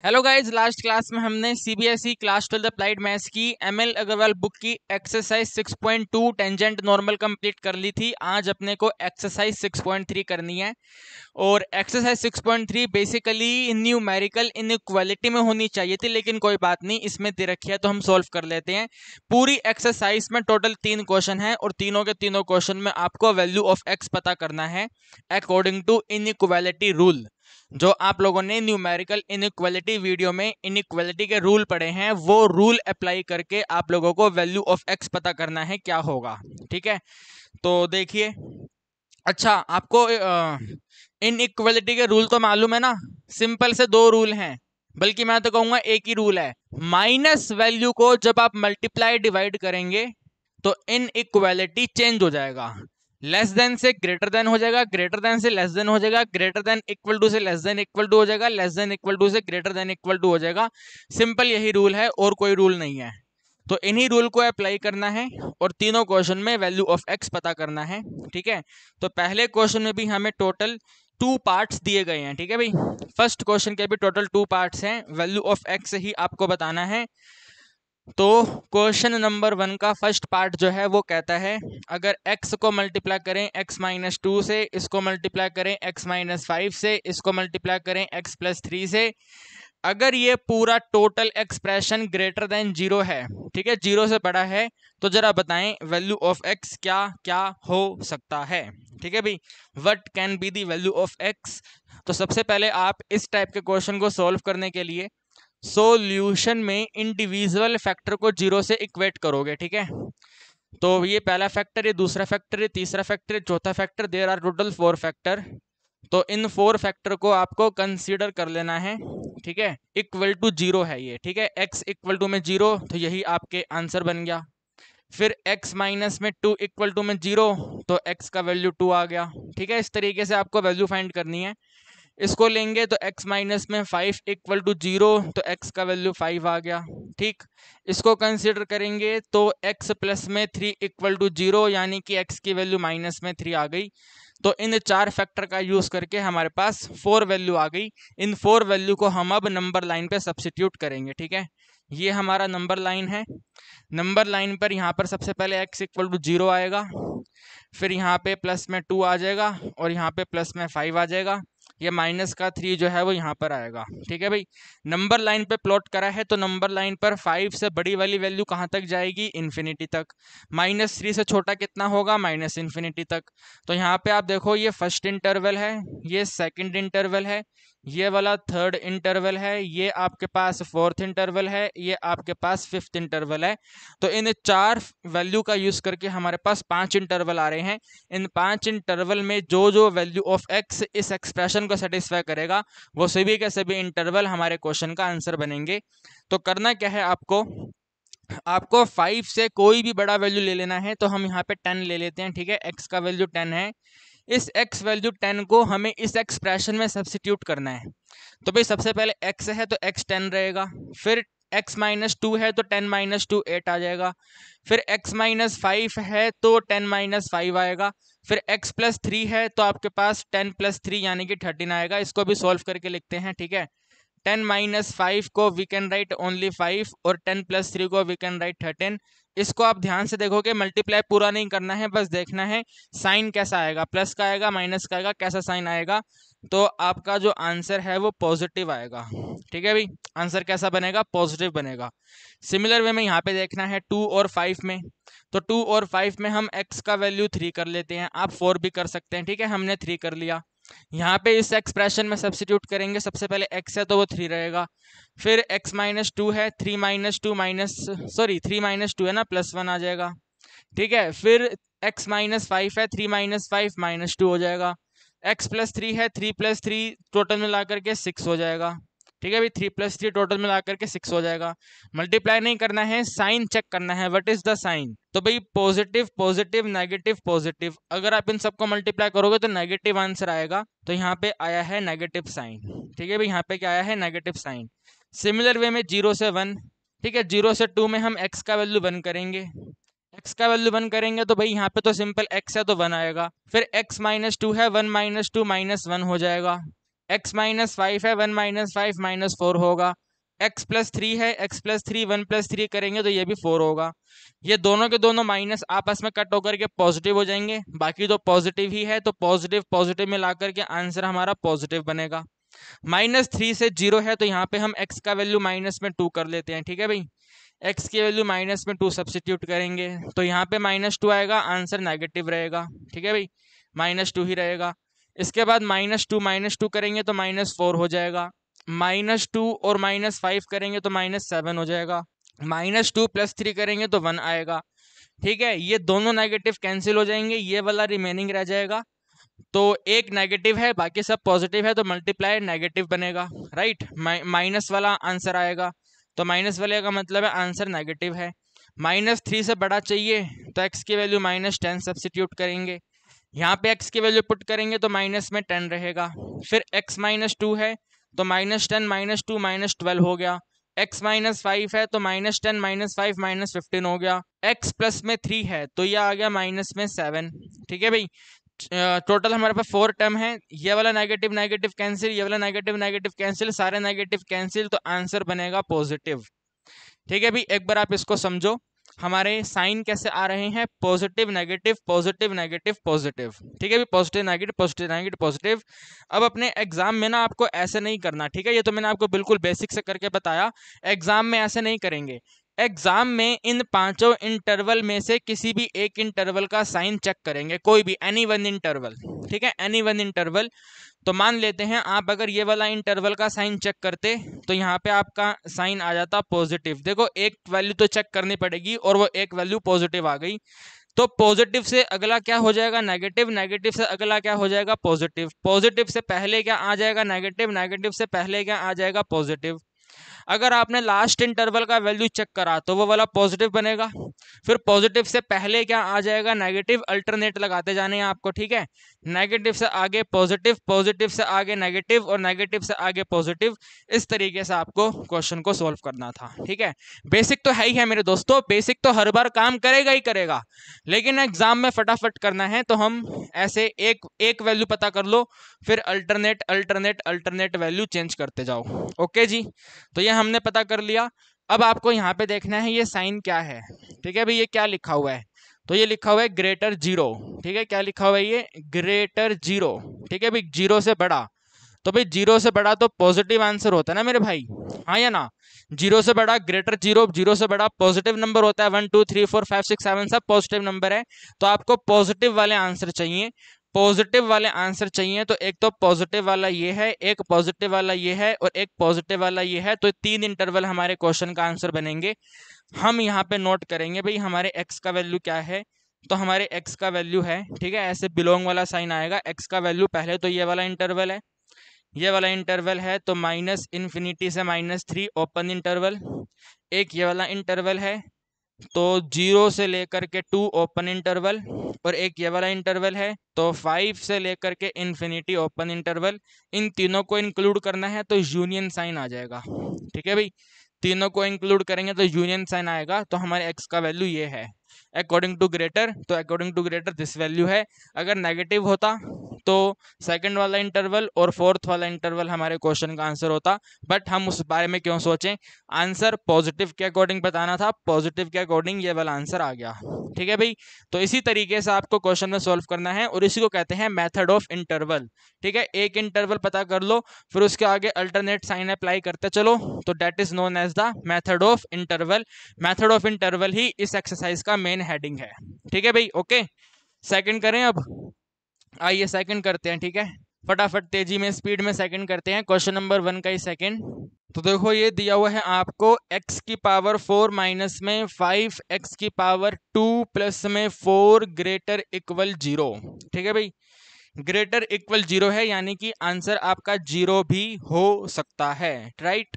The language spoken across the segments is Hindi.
हेलो गाइज, लास्ट क्लास में हमने सीबीएसई क्लास 12 अप्लाइड मैथ्स की एमएल अग्रवाल बुक की एक्सरसाइज 6.2 टेंजेंट नॉर्मल कंप्लीट कर ली थी। आज अपने को एक्सरसाइज 6.3 करनी है और एक्सरसाइज 6.3 बेसिकली न्यूमेरिकल इनइक्वालिटी में होनी चाहिए थी, लेकिन कोई बात नहीं, इसमें दे रखी है तो हम सॉल्व कर लेते हैं। पूरी एक्सरसाइज में टोटल 3 क्वेश्चन है और तीनों के तीनों क्वेश्चन में आपको वैल्यू ऑफ एक्स पता करना है अकॉर्डिंग टू इनइक्वालिटी रूल। जो आप लोगों ने न्यूमेरिकल इनइक्वालिटी वीडियो में इनइक्वालिटी के रूल पढ़े हैं, वो रूल अप्लाई करके आप लोगों को वैल्यू ऑफ एक्स पता करना है क्या होगा। ठीक है, तो देखिए। अच्छा, आपको इनइक्वालिटी के रूल तो मालूम है ना। सिंपल से 2 रूल हैं, बल्कि मैं तो कहूंगा एक ही रूल है। माइनस वैल्यू को जब आप मल्टीप्लाई डिवाइड करेंगे तो इनइक्वालिटी चेंज हो जाएगा। लेस देन से ग्रेटर देन हो जाएगा, ग्रेटर देन से लेस देन हो जाएगा, ग्रेटर देन इक्वल टू से लेस देन इक्वल टू हो जाएगा, लेस देन इक्वल टू से ग्रेटर देन इक्वल टू हो जाएगा। सिंपल यही रूल है और कोई रूल नहीं है। तो इन्हीं रूल को अप्लाई करना है और तीनों क्वेश्चन में वैल्यू ऑफ एक्स पता करना है। ठीक है, तो पहले क्वेश्चन में भी हमें टोटल 2 पार्ट्स दिए गए हैं। ठीक है भाई, फर्स्ट क्वेश्चन के भी टोटल 2 पार्ट्स हैं, वैल्यू ऑफ एक्स ही आपको बताना है। तो क्वेश्चन नंबर 1 का फर्स्ट पार्ट जो है वो कहता है, अगर x को मल्टीप्लाई करें x-2 से, इसको मल्टीप्लाई करें x-5 से, इसको मल्टीप्लाई करें x+3 से, अगर ये पूरा टोटल एक्सप्रेशन ग्रेटर देन 0 है, ठीक है, 0 से बड़ा है, तो जरा बताएं वैल्यू ऑफ x क्या क्या हो सकता है। ठीक है भाई, what can be the value of x। तो सबसे पहले आप इस टाइप के क्वेश्चन को सॉल्व करने के लिए सॉल्यूशन में इंडिविजुअल फैक्टर को 0 से इक्वेट करोगे। ठीक है, तो ये पहला फैक्टर, ये दूसरा फैक्टर, ये तीसरा फैक्टर, ये चौथा factor, there are total 4 factor. तो इन 4 फैक्टर को आपको कंसीडर कर लेना है। ठीक है, इक्वल टू 0 है ये। ठीक है, x इक्वल टू में 0, तो यही आपके आंसर बन गया। फिर x माइनस में 2 इक्वल टू में 0, तो x का वैल्यू 2 आ गया। ठीक है, इस तरीके से आपको वैल्यू फाइंड करनी है। इसको लेंगे तो x माइनस में 5 इक्वल टू 0, तो x का वैल्यू 5 आ गया। ठीक, इसको कंसिडर करेंगे तो x प्लस में 3 इक्वल टू 0, यानी कि x की वैल्यू माइनस में 3 आ गई। तो इन 4 फैक्टर का यूज करके हमारे पास 4 वैल्यू आ गई। इन 4 वैल्यू को हम अब नंबर लाइन पे सब्सिट्यूट करेंगे। ठीक है, ये हमारा नंबर लाइन है। नंबर लाइन पर यहाँ पर सबसे पहले x इक्वल टू 0 आएगा, फिर यहाँ पे प्लस में 2 आ जाएगा और यहाँ पे प्लस में 5 आ जाएगा। ये माइनस का 3 जो है वो यहाँ पर आएगा। ठीक है भाई, नंबर लाइन पे प्लॉट करा है तो नंबर लाइन पर 5 से बड़ी वाली वैल्यू कहाँ तक जाएगी? इन्फिनिटी तक। -3 से छोटा कितना होगा? -इन्फिनिटी तक। तो यहाँ पे आप देखो, ये फर्स्ट इंटरवल है, ये सेकंड इंटरवल है, ये वाला थर्ड इंटरवल है, ये आपके पास फोर्थ इंटरवल है, ये आपके पास फिफ्थ इंटरवल है। तो इन 4 वैल्यू का यूज करके हमारे पास 5 इंटरवल आ रहे हैं। इन 5 इंटरवल में जो जो वैल्यू ऑफ एक्स इस एक्सप्रेशन को सेटिस्फाई करेगा, वो सभी के सभी इंटरवल हमारे क्वेश्चन का आंसर बनेंगे। तो करना क्या है आपको, आपको 5 से कोई भी बड़ा वैल्यू ले लेना है। तो हम यहाँ पे 10 ले लेते हैं। ठीक है, x का वैल्यू 10 है। इस x वैल्यू 10 को हमें इस एक्सप्रेशन में सब्सिट्यूट करना है। तो भाई सबसे पहले x है तो x 10 रहेगा, फिर x-2 है तो 10-2 8 आ जाएगा, फिर x-5 है तो 10-5 आएगा, फिर x+3 है तो आपके पास 10+3 यानी कि 13 आएगा। इसको भी सॉल्व करके लिखते हैं। ठीक है, 10-5 को वी कैन राइट ओनली 5 और 10+3 को वी कैन राइट 13। इसको आप ध्यान से देखोगे, मल्टीप्लाई पूरा नहीं करना है, बस देखना है साइन कैसा आएगा, प्लस का आएगा, माइनस का आएगा, कैसा साइन आएगा। तो आपका जो आंसर है वो पॉजिटिव आएगा। ठीक है भाई, आंसर कैसा बनेगा? पॉजिटिव बनेगा। सिमिलर वे में यहाँ पे देखना है 2 और 5 में। तो 2 और 5 में हम x का वैल्यू 3 कर लेते हैं, आप 4 भी कर सकते हैं। ठीक है, हमने 3 कर लिया। यहाँ पे इस एक्सप्रेशन में सब्सिट्यूट करेंगे, सबसे पहले x है तो वो 3 रहेगा, फिर x-2 है, 3-2 है ना, +1 आ जाएगा। ठीक है, फिर x-5 है, 3-5 -2 हो जाएगा, x+3 है, 3+3 टोटल मिला करके 6 हो जाएगा। ठीक है भाई, 3+3 टोटल मिला करके 6 हो जाएगा। मल्टीप्लाई नहीं करना है, साइन चेक करना है, व्हाट इज द साइन। तो भाई पॉजिटिव पॉजिटिव नेगेटिव पॉजिटिव, अगर आप इन सबको मल्टीप्लाई करोगे तो नेगेटिव आंसर आएगा। तो यहाँ पे आया है नेगेटिव साइन। ठीक है भाई, यहाँ पे क्या आया है? Negative sign. सिमिलर वे में 0 से 1, ठीक है, 0 से 2 में हम x का वैल्यू 1 करेंगे। x का वैल्यू 1 करेंगे तो भाई यहाँ पे तो सिंपल x है तो 1 आएगा, फिर x-2 है, 1 - 2 -1 हो जाएगा। x माइनस 5 है, 1 माइनस 5 माइनस 4 होगा। x प्लस 3 है, x प्लस 3 1 प्लस 3 करेंगे तो ये भी 4 होगा। ये दोनों के दोनों माइनस आपस में कट होकर के पॉजिटिव हो जाएंगे, बाकी तो पॉजिटिव ही है, तो पॉजिटिव पॉजिटिव में ला करके आंसर हमारा पॉजिटिव बनेगा। -3 से 0 है तो यहाँ पे हम x का वैल्यू माइनस में 2 कर लेते हैं, ठीक है भाई। x की वैल्यू माइनस में 2 सब्सिट्यूट करेंगे तो यहाँ पे -2 आएगा, आंसर नेगेटिव रहेगा, ठीक है भाई, -2 ही रहेगा। इसके बाद -2 करेंगे तो -4 हो जाएगा, -2 और -5 करेंगे तो -7 हो जाएगा, -2 प्लस 3 करेंगे तो 1 आएगा, ठीक है। ये दोनों नेगेटिव कैंसिल हो जाएंगे, ये वाला रिमेनिंग रह जाएगा। तो एक नेगेटिव है बाकी सब पॉजिटिव है तो मल्टीप्लाई नेगेटिव बनेगा, राइट। माइनस वाला आंसर आएगा, तो माइनस वाले का मतलब है आंसर नेगेटिव है। -3 से बड़ा चाहिए तो x की वैल्यू -10 सब्सिट्यूट करेंगे, यहाँ पे x की वैल्यू पुट करेंगे तो माइनस में 10 रहेगा। फिर x -2 है तो -10 -2 -12 हो गया। x -5 है तो -10 -5 -15 हो गया। x प्लस में 3 है तो यह आ गया माइनस में 7, ठीक है भाई। टोटल हमारे पास 4 टर्म है, ये वाला नेगेटिव नेगेटिव कैंसिल, ये वाला नेगेटिव नेगेटिव कैंसिल, सारे नेगेटिव कैंसिल, तो आंसर बनेगा पॉजिटिव, ठीक है भाई। एक बार आप इसको समझो, हमारे साइन कैसे आ रहे हैं, positive negative positive negative positive, ठीक है भाई, positive negative positive negative positive. अब अपने एग्जाम में ना आपको ऐसे नहीं करना, ठीक है, ये तो मैंने आपको बिल्कुल बेसिक से करके बताया, एग्जाम में ऐसे नहीं करेंगे। एग्जाम में इन पांचों इंटरवल में से किसी भी एक इंटरवल का साइन चेक करेंगे, कोई भी एनी वन इंटरवल, ठीक है, एनी वन इंटरवल। तो मान लेते हैं आप अगर ये वाला इंटरवल का साइन चेक करते तो यहाँ पे आपका साइन आ जाता पॉजिटिव। देखो एक वैल्यू तो चेक करनी पड़ेगी और वो एक वैल्यू पॉजिटिव आ गई, तो पॉजिटिव से अगला क्या हो जाएगा नेगेटिव, नेगेटिव से अगला क्या हो जाएगा पॉजिटिव, पॉजिटिव से पहले क्या आ जाएगा नेगेटिव, नेगेटिव से पहले क्या आ जाएगा पॉजिटिव। अगर आपने लास्ट इंटरवल का वैल्यू चेक करा तो वो वाला पॉजिटिव बनेगा, फिर पॉजिटिव से पहले क्या आ जाएगा नेगेटिव, अल्टरनेट लगाते जाने हैं आपको, ठीक है। नेगेटिव से आगे पॉजिटिव, पॉजिटिव से आगे नेगेटिव और नेगेटिव से आगे पॉजिटिव, इस तरीके से आपको क्वेश्चन को सॉल्व करना था, ठीक है। बेसिक तो है ही है मेरे दोस्तों, बेसिक तो हर बार काम करेगा ही करेगा, लेकिन एग्जाम में फटाफट करना है तो हम ऐसे एक वैल्यू पता कर लो, फिर alternate alternate alternate value change करते जाओ, ओके जी। तो ये हमने पता कर लिया। अब आपको यहाँ पे देखना है ये साइन क्या है, ठीक है भाई, ये क्या लिखा हुआ है, तो ये लिखा हुआ है ग्रेटर जीरो, ठीक है, क्या लिखा हुआ है ये ग्रेटर जीरो, ठीक है भाई, जीरो से बड़ा, तो भाई जीरो से बड़ा तो पॉजिटिव आंसर होता है ना मेरे भाई, हाँ या ना। जीरो से बड़ा ग्रेटर जीरो, जीरो से बड़ा पॉजिटिव नंबर होता है, 1 2 3 4 5 6 7 सब पॉजिटिव नंबर है, तो आपको पॉजिटिव वाले आंसर चाहिए, पॉजिटिव वाले आंसर चाहिए। तो एक तो पॉजिटिव वाला ये है, एक पॉजिटिव वाला ये है और एक पॉजिटिव वाला ये है, तो 3 इंटरवल हमारे क्वेश्चन का आंसर बनेंगे। हम यहाँ पे नोट करेंगे भाई हमारे x का वैल्यू क्या है, तो हमारे x का वैल्यू है, ठीक है, ऐसे बिलोंग वाला साइन आएगा, x का वैल्यू पहले तो ये वाला इंटरवल है, ये वाला इंटरवल है तो -∞ से -3 ओपन इंटरवल, एक ये वाला इंटरवल है तो 0 से लेकर के 2 ओपन इंटरवल, और एक ये वाला इंटरवल है तो 5 से लेकर के इन्फिनिटी ओपन इंटरवल। इन तीनों को इंक्लूड करना है तो यूनियन साइन आ जाएगा, ठीक है भाई, तीनों को इंक्लूड करेंगे तो यूनियन साइन आएगा, तो हमारे x का वैल्यू ये है अकॉर्डिंग टू ग्रेटर, तो according to greater this value है। अगर नेगेटिव होता तो सेकंड वाला इंटरवल और फोर्थ वाला इंटरवल हमारे क्वेश्चन का आंसर होता, बट हम उस बारे में क्यों सोचें, आंसर पॉजिटिव के अकॉर्डिंग बताना था, पॉजिटिव के अकॉर्डिंग ये वाला आंसर आ गया, ठीक है भाई। तो इसी तरीके से आपको क्वेश्चन में सॉल्व करना है और इसी को कहते हैं मेथड ऑफ इंटरवल, ठीक है। एक इंटरवल पता कर लो फिर उसके आगे अल्टरनेट साइन अप्लाई करते चलो, तो that is known as the method of interval. Method of interval ही इस एक्सरसाइज का मेन हेडिंग है, ठीक है भाई, ओके। सेकंड करें अब, आइए सेकंड करते हैं, ठीक है, फटाफट तेजी में स्पीड में सेकंड करते हैं। क्वेश्चन नंबर 1 का ही सेकंड, तो देखो ये दिया हुआ है आपको x की पावर 4 माइनस में 5 x की पावर 2 प्लस में 4 ग्रेटर इक्वल 0, ठीक है भाई, ग्रेटर इक्वल 0 है यानी कि आंसर आपका 0 भी हो सकता है, right.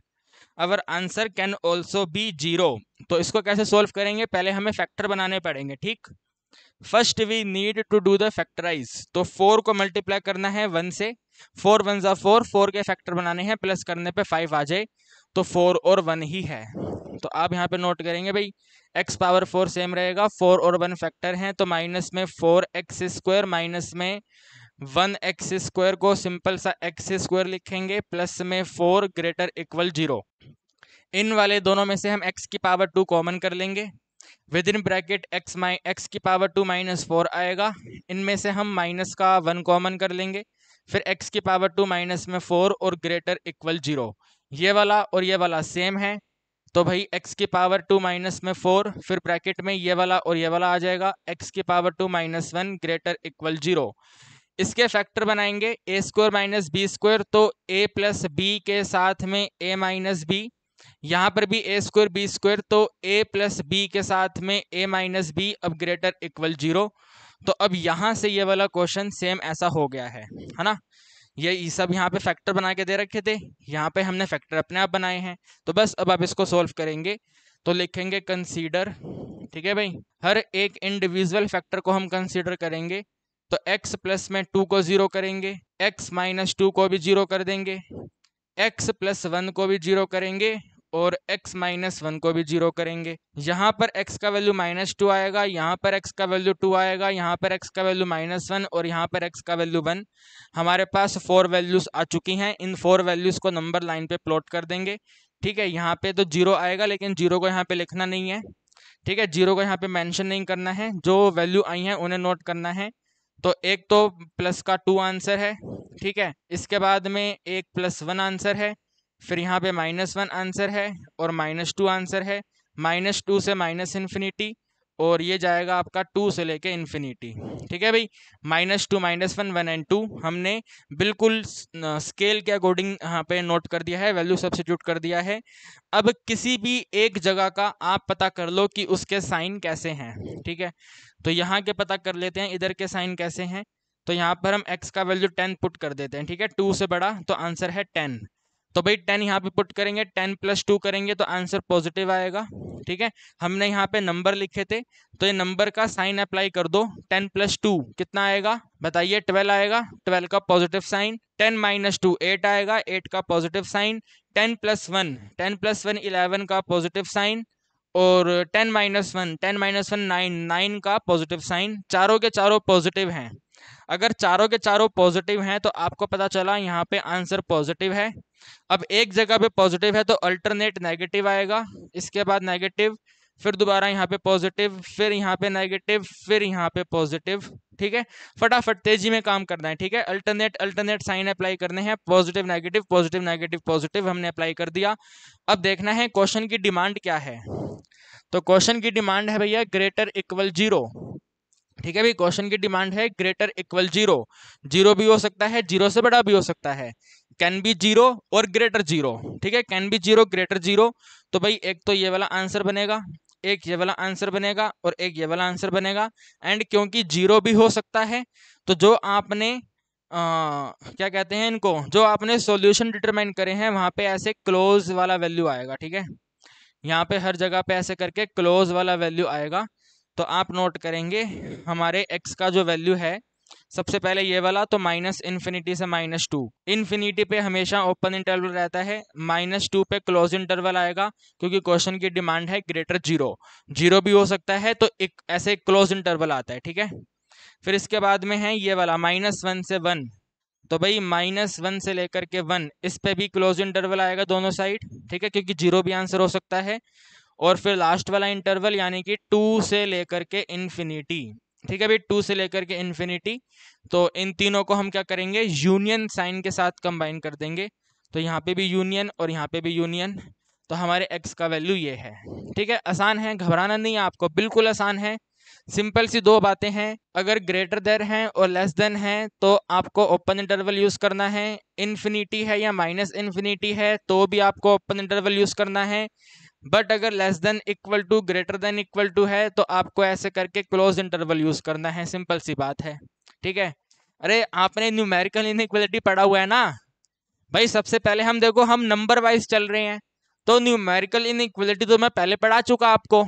Our answer can also be 0, तो इसको कैसे सॉल्व करेंगे, पहले हमें फैक्टर बनाने पड़ेंगे, ठीक। First we need to do the factorise, तो 4 को मल्टीप्लाई करना है 1 से, 4 1 जा 4, 4 के फैक्टर बनाने हैं, प्लस करने पे 5 आ जाए, तो 4 और 1 ही है। तो आप यहाँ पे नोट करेंगे भाई x पावर 4 सेम रहेगा, 4 और 1 फैक्टर हैं, तो माइनस में 4x स्क्वायर माइनस में 1x² को सिंपल सा x² लिखेंगे, प्लस में 4 ग्रेटर इक्वल 0। इन वाले दोनों में से हम x की पावर 2 कॉमन कर लेंगे, विद इन ब्रैकेट x की पावर 2 माइनस 4 आएगा। इनमें से हम माइनस का 1 कॉमन कर लेंगे, फिर x की पावर 2 माइनस में 4 और ग्रेटर इक्वल 0। ये वाला और ये वाला सेम है, तो भाई x की पावर 2 माइनस में 4, फिर ब्रैकेट में ये वाला और ये वाला आ जाएगा, x की पावर 2 माइनस 1 ग्रेटर इक्वल 0। इसके फैक्टर बनाएंगे a² माइनस b², तो a प्लस b के साथ में a माइनस b, यहाँ पर भी a² b², तो a प्लस b के साथ में a माइनस b, अब ग्रेटर इक्वल 0। तो अब यहाँ से ये वाला क्वेश्चन सेम ऐसा हो गया है ना। ये सब यहाँ पे फैक्टर बना के दे रखे थे, यहाँ पे हमने फैक्टर अपने आप बनाए हैं। तो बस अब आप इसको सोल्व करेंगे तो लिखेंगे कंसीडर, ठीक है भाई, हर एक इंडिविजुअल फैक्टर को हम कंसीडर करेंगे। तो x प्लस में 2 को 0 करेंगे, x माइनस 2 को भी 0 कर देंगे, x प्लस 1 को भी 0 करेंगे और x माइनस 1 को भी 0 करेंगे। यहाँ पर x का वैल्यू -2 आएगा, यहाँ पर x का वैल्यू 2 आएगा, यहाँ पर x का वैल्यू -1 और यहाँ पर x का वैल्यू 1। हमारे पास 4 वैल्यूज आ चुकी हैं। इन 4 वैल्यूज को नंबर लाइन पे प्लॉट कर देंगे, ठीक है। यहाँ पे तो 0 आएगा, लेकिन 0 को यहाँ पे लिखना नहीं है, ठीक है। 0 को यहाँ पे मेंशन नहीं करना है, जो वैल्यू आई है उन्हें नोट करना है। तो एक तो प्लस का 2 आंसर है, ठीक है। इसके बाद में एक +1 आंसर है, फिर यहाँ पे -1 आंसर है और -2 आंसर है। -2 से -∞, और ये जाएगा आपका 2 से लेके इन्फिनिटी, ठीक है भाई। -2 -1 1 एंड 2 हमने बिल्कुल स्केल के अकॉर्डिंग यहाँ पे नोट कर दिया है, वैल्यू सब्स्टिट्यूट कर दिया है। अब किसी भी एक जगह का आप पता कर लो कि उसके साइन कैसे हैं, ठीक है। तो यहाँ के पता कर लेते हैं इधर के साइन कैसे हैं। तो यहाँ पर हम x का वैल्यू 10 पुट कर देते हैं, ठीक है। 2 से बड़ा, तो आंसर है 10। तो भाई 10 यहाँ पे पुट करेंगे, 10 + 2 करेंगे तो आंसर पॉजिटिव आएगा, ठीक है। हमने यहाँ पे नंबर लिखे थे, तो ये नंबर का साइन अप्लाई कर दो। 10 + 2 कितना आएगा बताइए? 12 आएगा, 12 का पॉजिटिव साइन। 10 - 2 8 आएगा, 8 का पॉजिटिव साइन। 10 + 1 11 का पॉजिटिव साइन। और 10 - 1 9 का पॉजिटिव साइन। चारों के चारों पॉजिटिव हैं। अगर चारों के चारों पॉजिटिव हैं तो आपको पता चला यहाँ पे आंसर पॉजिटिव है। अब एक जगह पे पॉजिटिव है तो अल्टरनेट नेगेटिव आएगा, इसके बाद नेगेटिव, फिर दोबारा यहाँ पे पॉजिटिव, फिर यहाँ पे नेगेटिव, फिर यहाँ पे पॉजिटिव, ठीक है। फटाफट तेजी में काम करना है, ठीक है। अल्टरनेट साइन अप्लाई करने हैं, positive negative positive negative positive, हमने अप्लाई कर दिया। अब देखना है क्वेश्चन की डिमांड क्या है। तो क्वेश्चन की डिमांड है भैया ग्रेटर इक्वल 0, ठीक है भाई। क्वेश्चन की डिमांड है ग्रेटर इक्वल 0। 0 भी हो सकता है, 0 से बड़ा भी हो सकता है। कैन बी 0 और ग्रेटर 0, ठीक है। Can be 0 greater 0। तो भाई एक तो ये वाला आंसर बनेगा, एक ये वाला आंसर बनेगा और एक ये वाला आंसर बनेगा। एंड क्योंकि 0 भी हो सकता है तो जो आपने क्या कहते हैं इनको, जो आपने सॉल्यूशन डिटरमाइन करे हैं वहां पे ऐसे क्लोज वाला वैल्यू आएगा, ठीक है। यहाँ पे हर जगह पे ऐसे करके क्लोज वाला वैल्यू आएगा। तो आप नोट करेंगे हमारे x का जो वैल्यू है, सबसे पहले ये वाला, तो -∞ से -2। इन्फिनिटी पे हमेशा ओपन इंटरवल रहता है, -2 पे क्लोज इंटरवल आएगा, क्योंकि क्वेश्चन की डिमांड है ग्रेटर 0। 0 भी हो सकता है तो एक ऐसे क्लोज इंटरवल आता है, ठीक है। फिर इसके बाद में है ये वाला -1 से 1। तो भाई -1 से लेकर के 1, इस पे भी क्लोज इंटरवल आएगा दोनों साइड, ठीक है, क्योंकि 0 भी आंसर हो सकता है। और फिर लास्ट वाला इंटरवल यानी कि 2 से लेकर के इन्फिनिटी, ठीक है भाई, 2 से लेकर के इन्फिनिटी। तो इन तीनों को हम क्या करेंगे, यूनियन साइन के साथ कंबाइन कर देंगे। तो यहाँ पे भी यूनियन और यहाँ पे भी यूनियन, तो हमारे x का वैल्यू ये है, ठीक है। आसान है, घबराना नहीं है आपको, बिल्कुल आसान है। सिंपल सी दो बातें हैं, अगर ग्रेटर देन है और लेस देन है तो आपको ओपन इंटरवल यूज करना है। इन्फिनिटी है या -∞ है तो भी आपको ओपन इंटरवल यूज करना है। बट अगर less than equal to greater than equal to है तो आपको ऐसे करके क्लोज इंटरवल यूज करना है, सिंपल सी बात है, ठीक है। अरे आपने न्यूमेरिकल इनइक्वालिटी पढ़ा हुआ है ना भाई। सबसे पहले हम देखो, हम नंबर वाइज चल रहे हैं, तो न्यूमेरिकल इनइक्वालिटी तो मैं पहले पढ़ा चुका आपको,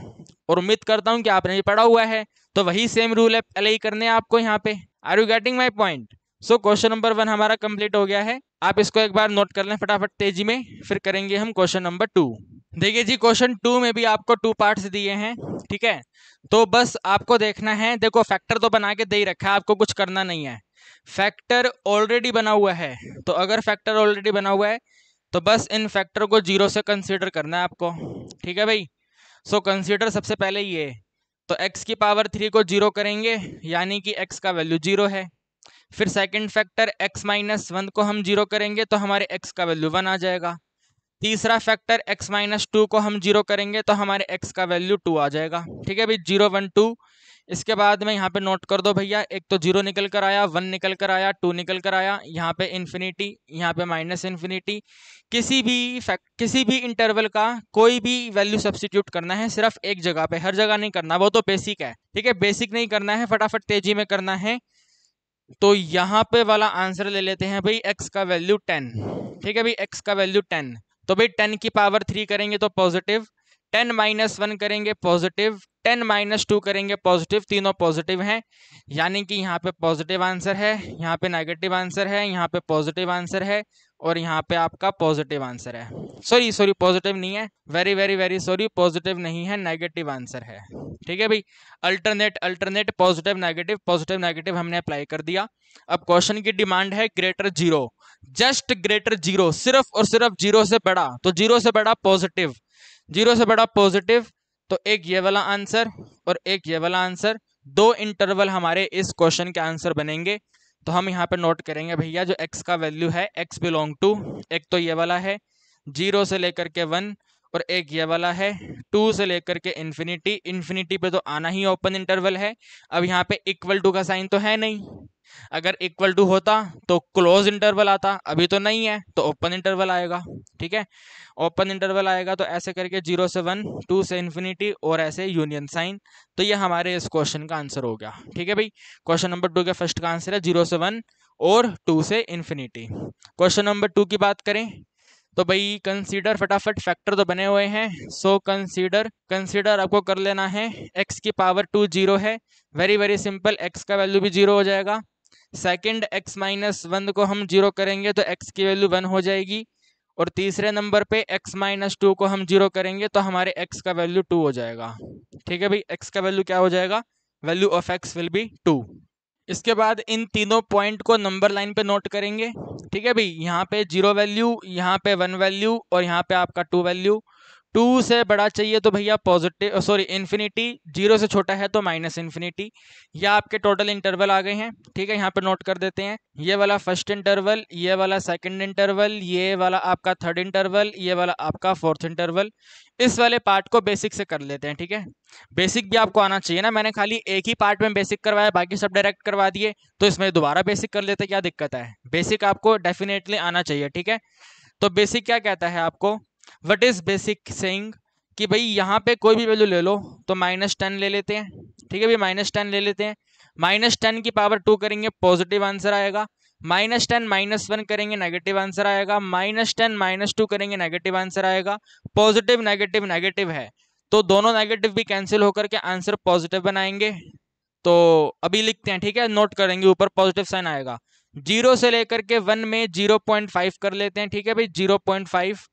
और उम्मीद करता हूं कि आपने भी पढ़ा हुआ है। तो वही सेम रूल है, पहले ही करने हैं आपको यहाँ पे। Are you getting my point? So question number 1 हमारा कंप्लीट हो गया है। आप इसको एक बार नोट कर लें फटाफट तेजी में, फिर करेंगे हम क्वेश्चन नंबर 2। देखिए जी, क्वेश्चन 2 में भी आपको 2 पार्ट्स दिए हैं, ठीक है। तो बस आपको देखना है, देखो फैक्टर तो बना के दे ही रखा है, आपको कुछ करना नहीं है, फैक्टर ऑलरेडी बना हुआ है। तो अगर फैक्टर ऑलरेडी बना हुआ है तो बस इन फैक्टर को जीरो से कंसीडर करना है आपको, ठीक है भाई। सो कंसीडर सबसे पहले ये, तो x की पावर 3 को जीरो करेंगे यानी कि x का वैल्यू जीरो है। फिर सेकंड फैक्टर x माइनस 1 को हम जीरो करेंगे तो हमारे x का वैल्यू 1 आ जाएगा। तीसरा फैक्टर x माइनस 2 को हम जीरो करेंगे तो हमारे x का वैल्यू 2 आ जाएगा, ठीक है भाई, 0 1 2। इसके बाद में यहाँ पे नोट कर दो भैया, एक तो 0 निकल कर आया, 1 निकल कर आया, 2 निकल कर आया, यहाँ पे इन्फिनिटी, यहाँ पे माइनस इन्फिनिटी। किसी भी इंटरवल का कोई भी वैल्यू सब्स्टिट्यूट करना है सिर्फ एक जगह पे, हर जगह नहीं करना, वो तो बेसिक है, ठीक है, बेसिक नहीं करना है, फटाफट तेजी में करना है। तो यहाँ पे वाला आंसर ले लेते हैं भाई, x का वैल्यू 10, ठीक है भाई, x का वैल्यू 10। तो भाई 10 की पावर 3 करेंगे तो पॉजिटिव, 10 माइनस 1 करेंगे पॉजिटिव, 10 माइनस 2 करेंगे पॉजिटिव, तीनों पॉजिटिव हैं, यानी कि यहाँ पे पॉजिटिव आंसर है, यहाँ पे नेगेटिव आंसर है, यहाँ पे पॉजिटिव आंसर है, और यहाँ पे आपका पॉजिटिव आंसर है। सॉरी सॉरी, पॉजिटिव नहीं है, very very very sorry, positive नहीं है, नेगेटिव आंसर है, ठीक है भाई। अल्टरनेट अल्टरनेट, पॉजिटिव नेगेटिव हमने अप्लाई कर दिया। अब क्वेश्चन की डिमांड है greater zero, just greater zero, सिर्फ और सिर्फ जीरो से बड़ा, तो जीरो से बड़ा पॉजिटिव, जीरो से बड़ा पॉजिटिव। तो एक ये वाला आंसर और एक ये वाला आंसर, दो इंटरवल हमारे इस क्वेश्चन के आंसर बनेंगे। तो हम यहाँ पे नोट करेंगे भैया, जो x का वैल्यू है, x बिलोंग टू, एक तो ये वाला है 0 से लेकर के 1, और एक ये वाला है 2 से लेकर के इन्फिनिटी, इन्फिनिटी पे तो आना ही ओपन इंटरवल है। अब यहाँ पे इक्वल टू का साइन तो है नहीं, अगर इक्वल टू होता तो क्लोज इंटरवल आता, अभी तो नहीं है तो ओपन इंटरवल आएगा, ठीक है, ओपन इंटरवल आएगा। तो ऐसे करके 0 से 1, 2 से इन्फिनिटी, और ऐसे यूनियन साइन। तो ये हमारे इस क्वेश्चन का आंसर हो गया, ठीक है भाई। क्वेश्चन नंबर 2 के फर्स्ट का आंसर है 0 से 1 और 2 से इन्फिनिटी। क्वेश्चन नंबर 2 की बात करें तो भाई कंसीडर, फटाफट फैक्टर तो बने हुए हैं, सो कंसीडर आपको कर लेना है, x की पावर 2 जीरो है, वेरी वेरी सिंपल, x का वैल्यू भी जीरो हो जाएगा। सेकंड x माइनस 1 को हम जीरो करेंगे तो x की वैल्यू 1 हो जाएगी, और तीसरे नंबर पे x माइनस 2 को हम जीरो करेंगे तो हमारे x का वैल्यू 2 हो जाएगा, ठीक है भाई, x का वैल्यू क्या हो जाएगा, value of x will be 2। इसके बाद इन तीनों पॉइंट को नंबर लाइन पे नोट करेंगे, ठीक है भाई, यहाँ पे 0 वैल्यू, यहाँ पे 1 वैल्यू, और यहाँ पे आपका 2 वैल्यू। 2 से बड़ा चाहिए तो भैया पॉजिटिव, सॉरी इन्फिनिटी, 0 से छोटा है तो माइनस इन्फिनिटी। ये आपके टोटल इंटरवल आ गए हैं, ठीक है, यहाँ पे नोट कर देते हैं, ये वाला फर्स्ट इंटरवल, ये वाला सेकंड इंटरवल, ये वाला आपका थर्ड इंटरवल, ये वाला आपका फोर्थ इंटरवल। इस वाले पार्ट को बेसिक से कर लेते हैं, ठीक है, बेसिक भी आपको आना चाहिए ना, मैंने खाली एक ही पार्ट में बेसिक करवाया, बाकी सब डायरेक्ट करवा दिए, तो इसमें दोबारा बेसिक कर लेते, क्या दिक्कत है, बेसिक आपको डेफिनेटली आना चाहिए, ठीक है। तो बेसिक क्या कहता है आपको, व्हाट इज बेसिक सेइंग, कि भाई यहाँ पे कोई भी वैल्यू ले लो, तो -10 ले लेते हैं, ठीक है भाई, -10 ले लेते हैं, -10 की पावर 2 करेंगे पॉजिटिव आंसर आएगा, -10 -1 करेंगे नेगेटिव आंसर आएगा, -10 -2 करेंगे नेगेटिव आंसर आएगा, पॉजिटिव नेगेटिव नेगेटिव है, तो दोनों नेगेटिव भी कैंसिल होकर के आंसर पॉजिटिव बनाएंगे। तो अभी लिखते हैं, ठीक है, नोट करेंगे, ऊपर पॉजिटिव साइन आएगा। 0 से लेकर के 1 में 0.5 कर लेते हैं, ठीक है भाई, 0.5,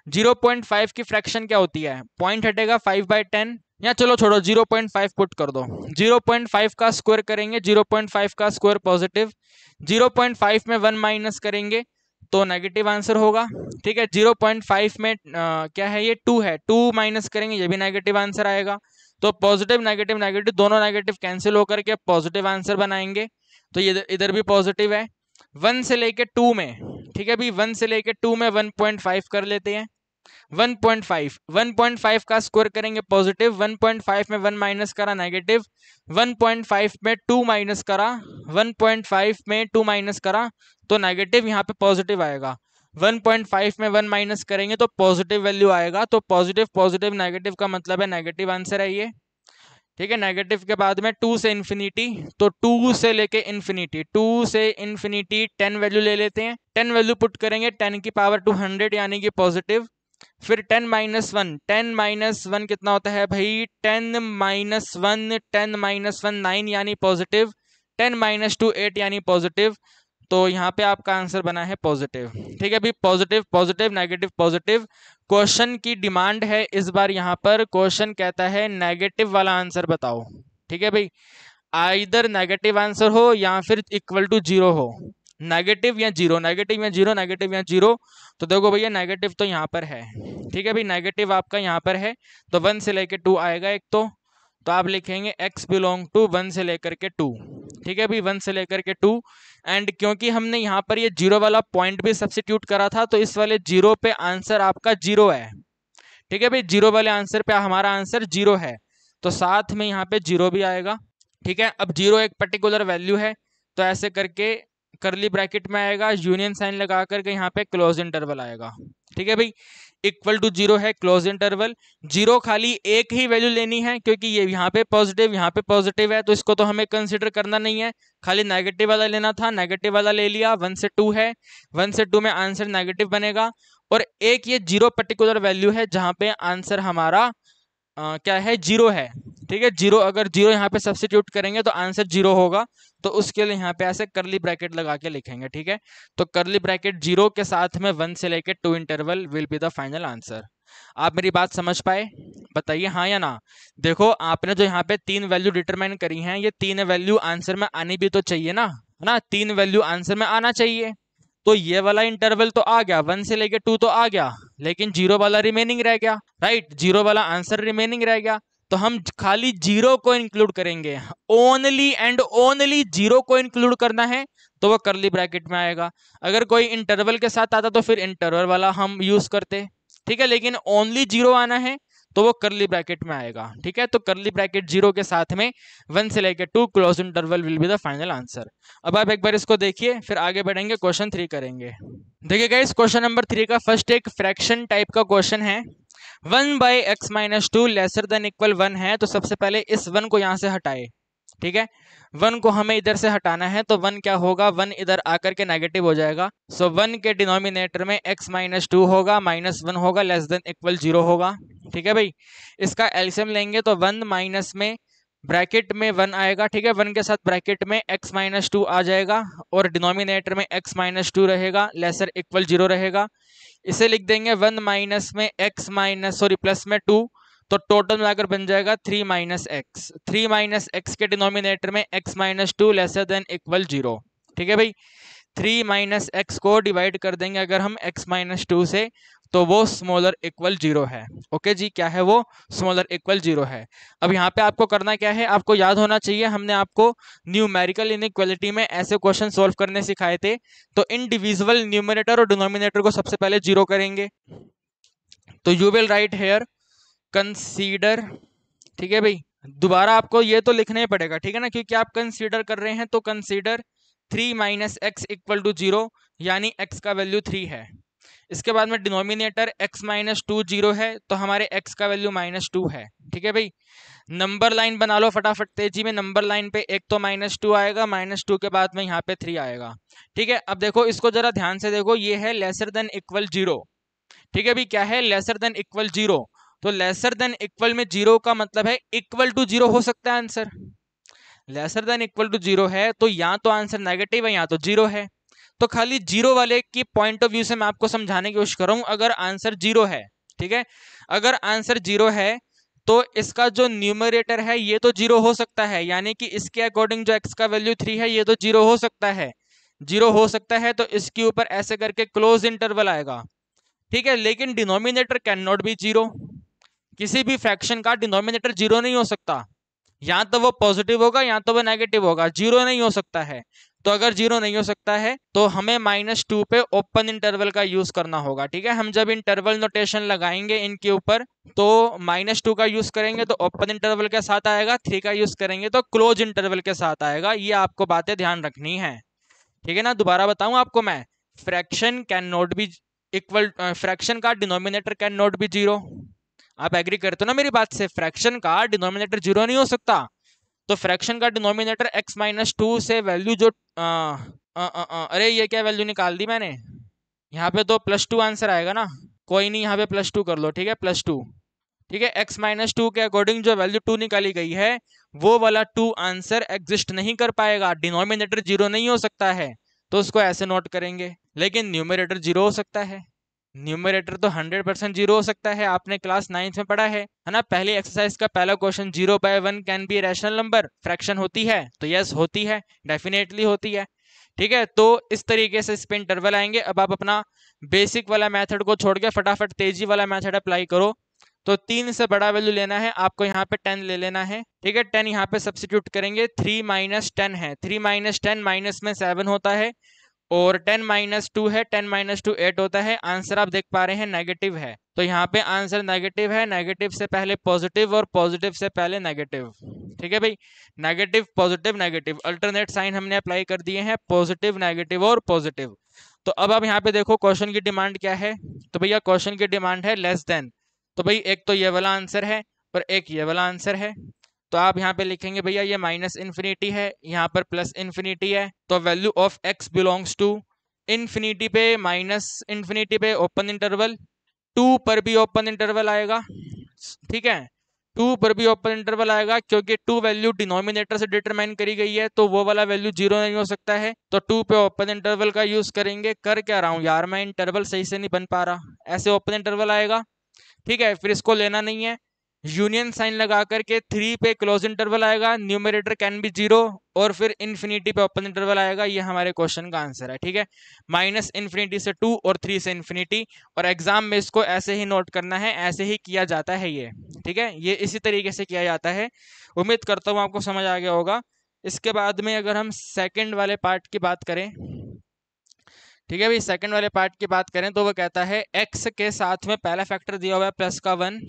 0.5 की फ्रैक्शन क्या होती है, पॉइंट हटेगा 5/10, या चलो छोड़ो 0.5 पुट कर दो, 0.5 का स्क्वायर करेंगे, 0.5 का स्क्वायर पॉजिटिव, 0.5 में 1 माइनस करेंगे तो नेगेटिव आंसर होगा, ठीक है, 0.5 में क्या है, ये 2 है, 2 माइनस करेंगे ये भी नेगेटिव आंसर आएगा। तो पॉजिटिव नेगेटिव नेगेटिव, दोनों नेगेटिव कैंसिल होकर के पॉजिटिव आंसर बनाएंगे, तो ये इधर भी पॉजिटिव है। 1 से लेके 2 में, ठीक है भाई, 1 से लेके 2 में 1.5 कर लेते हैं, 1.5 का स्क्वायर करेंगे पॉजिटिव, 1.5 में 1 माइनस करा नेगेटिव, 1.5 में 2 माइनस करा, 1.5 में 2 माइनस करा तो नेगेटिव, यहाँ पे पॉजिटिव आएगा, 1.5 में 1 माइनस करेंगे तो पॉजिटिव वैल्यू आएगा, तो पॉजिटिव पॉजिटिव नेगेटिव का मतलब है नेगेटिव आंसर है ये, ठीक है। नेगेटिव के बाद में 2 से इन्फिनिटी, तो 2 से लेके इन्फिनिटी, 2 से इन्फिनिटी 10 वैल्यू ले लेते हैं, 10 वैल्यू पुट करेंगे, 10 की पावर 200 यानी कि पॉजिटिव, फिर 10 माइनस 1, 10 माइनस 1 कितना होता है भाई, 10 माइनस 1, 10 माइनस 1 9 यानी पॉजिटिव, 10 माइनस 2 8 यानी पॉजिटिव, तो यहाँ पे आपका आंसर बना है पॉजिटिव। ठीक है भाई, positive positive negative positive. Question की डिमांड है इस बार यहाँ पर, क्वेश्चन कहता है नेगेटिव वाला आंसर बताओ। ठीक है भाई, आइदर नेगेटिव आंसर हो या फिर इक्वल टू जीरो हो, नेगेटिव या जीरो, नेगेटिव या जीरो, नेगेटिव या जीरो। तो देखो भैया नेगेटिव तो यहाँ पर है। ठीक है भाई, नेगेटिव आपका यहाँ पर है, तो 1 से लेकर 2 आएगा एक तो आप लिखेंगे x बिलोंग टू 1 से लेकर के 2। ठीक है भाई, 1 से लेकर के 2। एंड क्योंकि हमने यहाँ पर ये जीरो वाला पॉइंट भी सब्स्टिट्यूट करा था, तो इस वाले जीरो पे आंसर आपका जीरो है। ठीक है भाई, जीरो वाले आंसर पे हमारा आंसर जीरो है, तो साथ में यहाँ पे जीरो भी आएगा। ठीक है, अब जीरो एक पर्टिकुलर वैल्यू है, तो ऐसे करके करली ब्रैकेट में आएगा, यूनियन साइन लगा करके यहाँ पे क्लोज इंटरवल आएगा। ठीक है भाई, इक्वल टू जीरो है, क्लोज इंटरवल। जीरो खाली एक ही वैल्यू लेनी है, क्योंकि ये यहाँ पे पॉजिटिव है, तो इसको तो हमें कंसिडर करना नहीं है, खाली नेगेटिव वाला लेना था, नेगेटिव वाला ले लिया। 1 से 2 है, 1 से 2 में आंसर नेगेटिव बनेगा। और एक ये जीरो पर्टिकुलर वैल्यू है जहाँ पे आंसर हमारा क्या है, जीरो है। ठीक है, जीरो, अगर जीरो यहाँ पे सब्स्टिट्यूट करेंगे तो आंसर जीरो होगा, तो उसके लिए यहाँ पे ऐसे करली ब्रैकेट लगा के लिखेंगे। ठीक है, तो करली ब्रैकेट जीरो के साथ में 1 से लेके 2 interval will be the final answer. आप मेरी बात समझ पाए? बताइए हाँ या ना। देखो आपने जो यहाँ पे 3 वैल्यू डिटरमाइन करी हैं, ये 3 वैल्यू आंसर में आनी भी तो चाहिए ना, है ना, 3 वैल्यू आंसर में आना चाहिए। तो ये वाला इंटरवल तो आ गया, 1 से लेके 2 तो आ गया, लेकिन जीरो वाला रिमेनिंग रह गया। राइट, जीरो वाला आंसर रिमेनिंग रह गया, तो हम खाली जीरो को इंक्लूड करेंगे, ओनली एंड ओनली जीरो को इंक्लूड करना है, तो वो करली ब्रैकेट में आएगा। अगर कोई इंटरवल के साथ आता तो फिर इंटरवल वाला हम यूज करते। ठीक है, लेकिन ओनली जीरो आना है तो वो करली ब्रैकेट में आएगा। ठीक है, तो करली ब्रैकेट जीरो के साथ में 1 से लेकर 2 close interval will be the final answer. अब आप एक बार इसको देखिए, फिर आगे बढ़ेंगे, क्वेश्चन 3 करेंगे। देखिए गाइस, क्वेश्चन नंबर 3 का फर्स्ट एक फ्रैक्शन टाइप का क्वेश्चन है। 1/x-2 लेसर देन इक्वल 1 है, तो सबसे पहले इस 1 को यहाँ से हटाए। ठीक है, 1 को हमें इधर से हटाना है, तो 1 क्या होगा, 1 इधर आकर के नेगेटिव हो जाएगा। सो 1 के डिनोमिनेटर में x-2 होगा, -1 होगा, लेस देन इक्वल 0 होगा। ठीक है भाई, इसका एलसीएम लेंगे तो 1 माइनस में ब्रैकेट में 1 आएगा। ठीक है, 1 के साथ ब्रैकेट में x-2 आ जाएगा, और डिनोमिनेटर में x-2 रहेगा, लेसर इक्वल 0 रहेगा। इसे लिख देंगे 1 माइनस में प्लस में 2, तो टोटल मिलाकर बन जाएगा 3 माइनस एक्स। 3 माइनस एक्स के डिनोमिनेटर में x-2 लेसर देन इक्वल 0। ठीक है भाई, 3 माइनस एक्स को डिवाइड कर देंगे अगर हम x-2 से, तो वो स्मॉलर इक्वल 0 है। ओके जी, क्या है वो, स्मॉलर इक्वल 0 है। अब यहाँ पे आपको करना क्या है, आपको याद होना चाहिए, हमने आपको न्यूमेरिकल इनइक्वालिटी में ऐसे क्वेश्चन सॉल्व करने सिखाए थे। तो इंडिविजुअल न्यूमरेटर और डिनोमिनेटर को सबसे पहले 0 करेंगे, तो you will write here consider. ठीक है भाई, दोबारा आपको ये तो लिखना ही पड़ेगा, ठीक है ना, क्योंकि आप कंसीडर कर रहे हैं, तो consider 3 minus x equal to 0, यानी x का वैल्यू 3 है। इसके बाद में डिनोमिनेटर x-2 0 है, तो हमारे x का वैल्यू -2 है। ठीक है भाई, नंबर लाइन बना लो फटाफट तेजी में। नंबर लाइन पे एक तो -2 आएगा, -2 के बाद में यहाँ पे 3 आएगा। ठीक है, अब देखो इसको जरा ध्यान से देखो, ये है लेसर देन इक्वल 0। ठीक है भाई, क्या है, लेसर देन इक्वल 0, तो लेसर देन इक्वल में 0 का मतलब है इक्वल टू 0 हो सकता है answer. Lesser than equal to 0 है, तो या तो आंसर नेगेटिव है या तो 0 है। तो खाली 0 वाले की पॉइंट ऑफ व्यू से मैं आपको समझाने की कोशिश कर रहा हूं। अगर आंसर 0 है, ठीक है, अगर आंसर 0 है, तो इसका जो न्यूमरेटर है ये तो 0 हो सकता है, यानी कि इसके अकॉर्डिंग जो x का वैल्यू 3 है ये तो 0 हो सकता है, 0 हो सकता है। तो इसके ऊपर ऐसे करके क्लोज इंटरवल आएगा। ठीक है, लेकिन डिनोमिनेटर कैन नॉट बी 0। किसी भी फ्रैक्शन का डिनोमिनेटर 0 नहीं हो सकता, या तो वो पॉजिटिव होगा या तो वो नेगेटिव होगा, 0 नहीं हो सकता है। तो अगर 0 नहीं हो सकता है तो हमें -2 पे ओपन इंटरवल का यूज करना होगा। ठीक है, हम जब इंटरवल नोटेशन लगाएंगे इनके ऊपर, तो -2 का यूज करेंगे तो ओपन इंटरवल के साथ आएगा, 3 का यूज करेंगे तो क्लोज इंटरवल के साथ आएगा। ये आपको बातें ध्यान रखनी है, ठीक है ना। दोबारा बताऊं आपको मैं, fraction can not be equal, fraction का डिनोमिनेटर कैन नॉट बी 0। आप एग्री करते हो ना मेरी बात से, फ्रैक्शन का डिनोमिनेटर 0 नहीं हो सकता। तो फ्रैक्शन का डिनोमिनेटर x-2 से वैल्यू जो अरे ये क्या वैल्यू निकाल दी मैंने, यहाँ पे तो +2 आंसर आएगा ना। कोई नहीं, यहाँ पे +2 कर लो, ठीक है, +2। ठीक है, x-2 के अकॉर्डिंग जो वैल्यू 2 निकाली गई है, वो वाला 2 आंसर एग्जिस्ट नहीं कर पाएगा, डिनोमिनेटर 0 नहीं हो सकता है। तो उसको ऐसे नोट करेंगे। लेकिन न्यूमरेटर 0 हो सकता है, न्यूमरेटर तो 100% 0 हो सकता है, आपने क्लास 9th में पढ़ा है ना। पहली एक्सरसाइज का पहला question 0/1 can be rational number, fraction होती है, तो यस होती है, डेफिनेटली होती है। ठीक है, तो इस तरीके से इस पे इंटरवल आएंगे। अब आप अपना बेसिक वाला मेथड को छोड़ के फटाफट तेजी वाला मेथड अप्लाई करो। तो 3 से बड़ा वैल्यू लेना है आपको, यहाँ पे 10 ले लेना है। ठीक है, 10 यहाँ पे सब्सिट्यूट करेंगे, 3 माइनस 10 है, 3 माइनस 10 माइनस में 7 होता है, और 10 माइनस 2 है, 10 माइनस 2 8 होता है। आंसर आप देख पा रहे हैं नेगेटिव है, तो यहाँ पे आंसर नेगेटिव है। नेगेटिव से पहले पॉजिटिव और पॉजिटिव से पहले नेगेटिव। ठीक है भाई, negative positive negative, alternate sign हमने अप्लाई कर दिए हैं, पॉजिटिव नेगेटिव और पॉजिटिव। तो अब आप यहाँ पे देखो क्वेश्चन की डिमांड क्या है। तो भैया क्वेश्चन की डिमांड है लेस देन, तो भाई एक तो ये वाला आंसर है और एक ये वाला आंसर है। तो आप यहाँ पे लिखेंगे भैया ये माइनस इन्फिनिटी है, यहाँ पर प्लस इन्फिनिटी है, तो value of x belongs to infinity पे, माइनस इन्फिनिटी पे ओपन इंटरवल, 2 पर भी ओपन इंटरवल आएगा। ठीक है, 2 पर भी ओपन इंटरवल आएगा, क्योंकि 2 वैल्यू डिनोमिनेटर से डिटरमाइन करी गई है, तो वो वाला वैल्यू 0 नहीं हो सकता है, तो 2 पे ओपन इंटरवल का यूज करेंगे। कर क्या रहा हूँ यार मैं, इंटरवल सही से नहीं बन पा रहा, ऐसे ओपन इंटरवल आएगा। ठीक है, फिर इसको लेना नहीं है, यूनियन साइन लगा करके 3 पे क्लोज इंटरवल आएगा, न्यूमरेटर कैन बी 0, और फिर इन्फिनिटी पे ओपन इंटरवल आएगा। ये हमारे क्वेश्चन का आंसर है। ठीक है, माइनस इन्फिनिटी से 2 और 3 से इन्फिनिटी, और एग्जाम में इसको ऐसे ही नोट करना है, ऐसे ही किया जाता है ये। ठीक है, ये इसी तरीके से किया जाता है। उम्मीद करता हूँ आपको समझ आ गया होगा। इसके बाद में अगर हम सेकेंड वाले पार्ट की बात करें, ठीक है भाई, सेकंड वाले पार्ट की बात करें तो वो कहता है x के साथ में पहला फैक्टर दिया हुआ है प्लस का 1।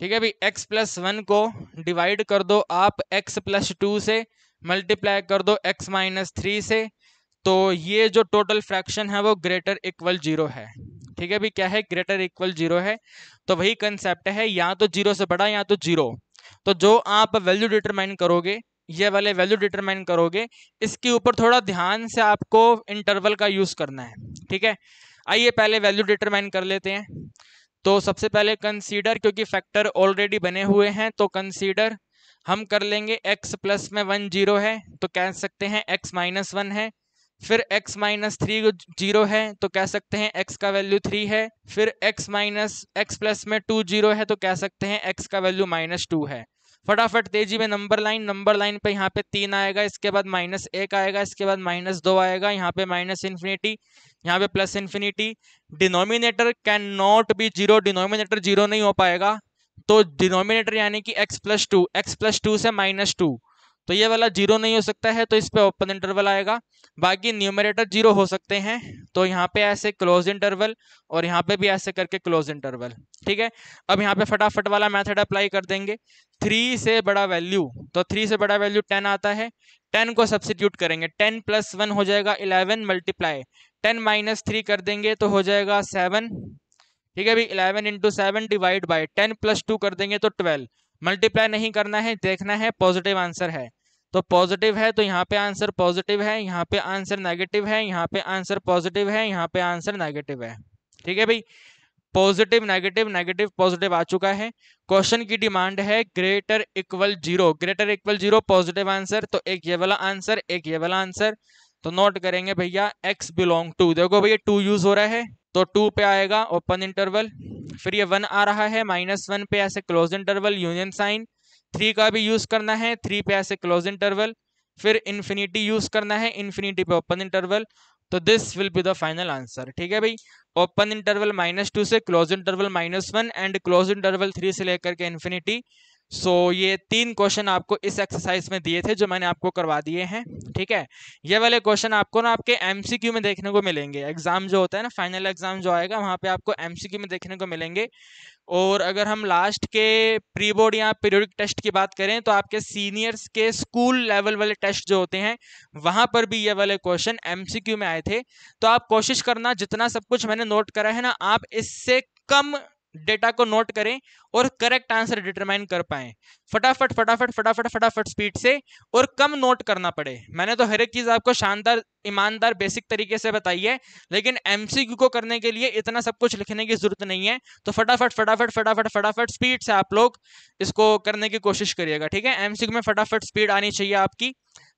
ठीक है भाई, x प्लस 1 को डिवाइड कर दो आप x प्लस 2 से, मल्टीप्लाई कर दो x माइनस 3 से, तो ये जो टोटल फ्रैक्शन है वो ग्रेटर इक्वल 0 है। ठीक है भाई, क्या है, ग्रेटर इक्वल 0 है। तो वही कंसेप्ट है, या तो 0 से बड़ा या तो 0। तो जो आप वैल्यू डिटरमाइन करोगे, ये वाले वैल्यू डिटरमाइन करोगे, इसके ऊपर थोड़ा ध्यान से आपको इंटरवल का यूज करना है। ठीक है, आइए पहले वैल्यू डिटरमाइन कर लेते हैं। तो सबसे पहले कंसीडर, क्योंकि फैक्टर ऑलरेडी बने हुए हैं, तो कंसीडर हम कर लेंगे x प्लस में 1 0 है, तो कह सकते हैं x माइनस 1 है। फिर x माइनस 3 0 है, तो कह सकते हैं x का वैल्यू 3 है। फिर x प्लस में 2 0 है, तो कह सकते हैं x का वैल्यू माइनस 2 है। फटाफट तेजी में नंबर लाइन पे यहाँ पे 3 आएगा, इसके बाद माइनस 1 आएगा, इसके बाद माइनस 2 आएगा, यहाँ पे माइनस इन्फिनिटी, यहाँ पे plus infinity. Denominator can not be 0, denominator 0 नहीं हो पाएगा, तो डिनोमिनेटर यानी कि x प्लस टू से माइनस 2, तो ये वाला 0 नहीं हो सकता है, तो इस पे ओपन इंटरवल आएगा। बाकी न्यूमरेटर 0 हो सकते हैं, तो यहाँ पे ऐसे क्लोज इंटरवल, और यहाँ पे भी ऐसे करके क्लोज इंटरवल। ठीक है, अब यहाँ पे फटाफट वाला मेथड अप्लाई कर देंगे। 3 से बड़ा वैल्यू, तो 3 से बड़ा वैल्यू 10 आता है, 10 को सब्सिट्यूट करेंगे, 10 प्लस 1 हो जाएगा 11, मल्टीप्लाई 10 माइनस 3 कर देंगे तो हो जाएगा 7। ठीक है भाई, 11 इंटू 7 डिवाइड बाई 10 प्लस 2 कर देंगे तो 12, मल्टीप्लाई नहीं करना है, देखना है पॉजिटिव आंसर है, तो पॉजिटिव है, तो यहाँ पे आंसर पॉजिटिव है, यहाँ पे आंसर नेगेटिव है, यहाँ पे आंसर पॉजिटिव है, यहाँ पे आंसर नेगेटिव है। ठीक है भाई, पॉजिटिव नेगेटिव नेगेटिव पॉजिटिव आ चुका है। क्वेश्चन की डिमांड है greater equal 0, greater equal 0 positive answer, तो एक ये वाला आंसर, एक ये वाला आंसर। तो नोट करेंगे भैया x बिलोंग टू, देखो भैया 2 यूज हो रहा है, तो 2 पे आएगा ओपन इंटरवल, फिर ये 1 आ रहा है, -1 पे ऐसे क्लोज इंटरवल, यूनियन साइन। 3 का भी यूज करना है, 3 पे ऐसे क्लोज इंटरवल, फिर इन्फिनिटी यूज करना है, इन्फिनिटी पे ओपन इंटरवल। तो this will be the final answer. ठीक है भाई, ओपन इंटरवल -2 से close interval -1 and close interval 3 से लेकर के इन्फिनिटी। सो ये 3 क्वेश्चन आपको इस एक्सरसाइज में दिए थे जो मैंने आपको करवा दिए हैं। ठीक है, ये वाले क्वेश्चन आपको ना आपके एमसीक्यू में देखने को मिलेंगे, एग्जाम जो होता है ना, फाइनल एग्जाम जो आएगा वहां पे आपको एमसीक्यू में देखने को मिलेंगे। और अगर हम लास्ट के प्री बोर्ड या पीरियोडिक टेस्ट की बात करें, तो आपके सीनियर्स के स्कूल लेवल वाले टेस्ट जो होते हैं वहां पर भी ये वाले क्वेश्चन एमसीक्यू में आए थे। तो आप कोशिश करना, जितना सब कुछ मैंने नोट करा है ना, आप इससे कम डेटा को नोट करें और करेक्ट आंसर डिटरमाइन कर पाएं। फटाफट फटाफट फटाफट फटाफट स्पीड से, और कम नोट करना पड़े। मैंने तो हर एक चीज आपको शानदार ईमानदार बेसिक तरीके से बताई है, लेकिन एमसीक्यू को करने के लिए इतना सब कुछ लिखने की जरूरत नहीं है। तो फटाफट फटाफट फटाफट फटाफट स्पीड से आप लोग इसको करने की कोशिश करिएगा। ठीक है, एमसीक्यू में फटाफट स्पीड आनी चाहिए आपकी।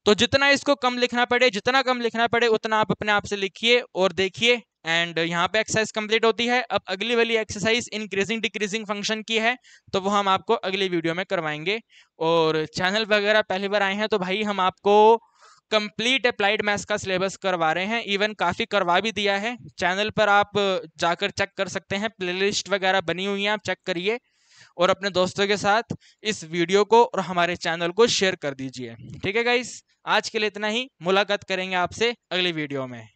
तो जितना इसको कम लिखना पड़े, जितना कम लिखना पड़े उतना आप अपने आप से लिखिए और देखिए। एंड यहाँ पे एक्सरसाइज कंप्लीट होती है। अब अगली वाली एक्सरसाइज इंक्रीजिंग डिक्रीजिंग फंक्शन की है, तो वो हम आपको अगली वीडियो में करवाएंगे। और चैनल वगैरह पहली बार आए हैं तो भाई हम आपको कंप्लीट अप्लाइड मैथ्स का सिलेबस करवा रहे हैं, इवन काफ़ी करवा भी दिया है। चैनल पर आप जाकर चेक कर सकते हैं, प्लेलिस्ट वगैरह बनी हुई है, आप चेक करिए और अपने दोस्तों के साथ इस वीडियो को और हमारे चैनल को शेयर कर दीजिए। ठीक है गाइस, आज के लिए इतना ही। मुलाकात करेंगे आपसे अगली वीडियो में।